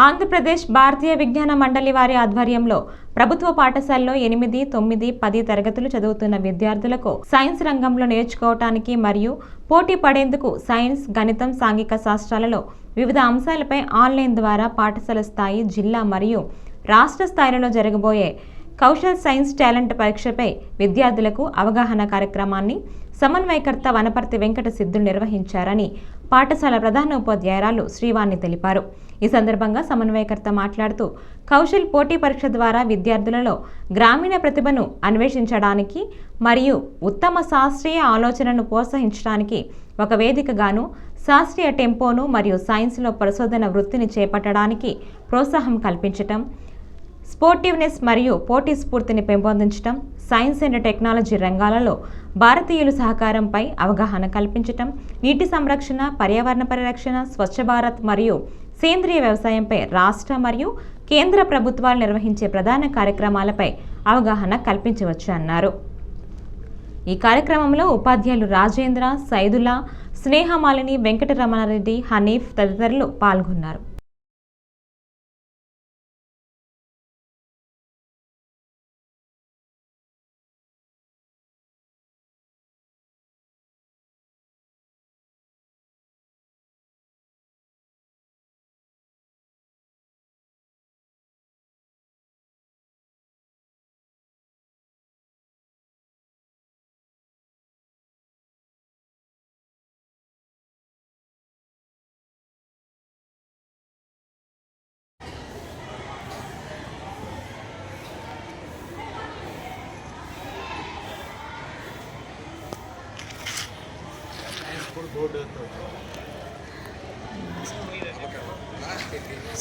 ఆంధ్రప్రదేశ్ భారతీయ విజ్ఞాన మండలి వారి ఆధ్వర్యంలో ప్రభుత్వ పాఠశాలలో 8, 9, 10 తరగతులు చదువుతున్న విద్యార్థులకు సైన్స్ రంగంలో నేర్చుకోవటానికి మరియు పోటీ పడేందుకు సైన్స్, గణితం, సాంఘిక శాస్త్రాలలో వివిధ అంశాలపై ఆన్లైన్ ద్వారా పాఠశాల స్థాయి, జిల్లా మరియు రాష్ట్ర స్థాయిలో జరగబోయే కౌశల్ సైన్స్ టాలెంట్ పరీక్షపై విద్యార్థులకు అవగాహన కార్యక్రమాన్ని సమన్వయకర్త వనపర్తి వెంకట సిద్ధులు నిర్వహించారని పాఠశాల ప్రధాన ఉపాధ్యాయురాలు శ్రీవాణి తెలిపారు. ఈ సందర్భంగా సమన్వయకర్త మాట్లాడుతూ కౌశల్ పోటీ పరీక్ష ద్వారా విద్యార్థులలో గ్రామీణ ప్రతిభను అన్వేషించడానికి మరియు ఉత్తమ శాస్త్రీయ ఆలోచనను ప్రోత్సహించడానికి ఒక వేదికగాను శాస్త్రీయ టెంపోను మరియు సైన్స్లో పరిశోధన వృత్తిని చేపట్టడానికి ప్రోత్సాహం కల్పించటం, స్పోర్టివ్నెస్ మరియు పోటీ స్ఫూర్తిని పెంపొందించడం, సైన్స్ అండ్ టెక్నాలజీ రంగాలలో భారతీయుల సహకారంపై అవగాహన కల్పించటం, నీటి సంరక్షణ, పర్యావరణ పరిరక్షణ, స్వచ్ఛ భారత్ మరియు సేంద్రియ వ్యవసాయంపై రాష్ట్ర మరియు కేంద్ర ప్రభుత్వాలు నిర్వహించే ప్రధాన కార్యక్రమాలపై అవగాహన కల్పించవచ్చు అన్నారు. ఈ కార్యక్రమంలో ఉపాధ్యాయులు రాజేంద్ర, సైదుల్లా, స్నేహమాలిని, వెంకటరమణారెడ్డి, హనీఫ్ తదితరులు పాల్గొన్నారు.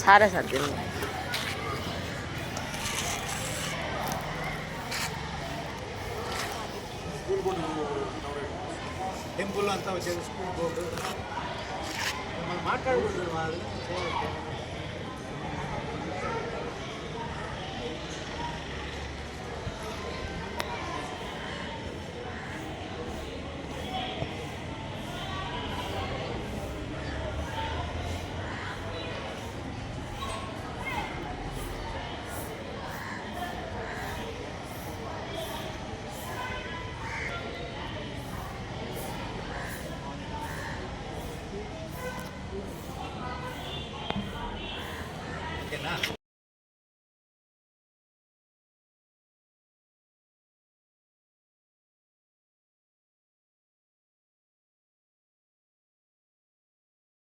सारे साथ दिन టెంపుల్ అంతా వచ్చేది స్కూల్ బోర్డు మనం మాట్లాడకూడదు వాళ్ళు.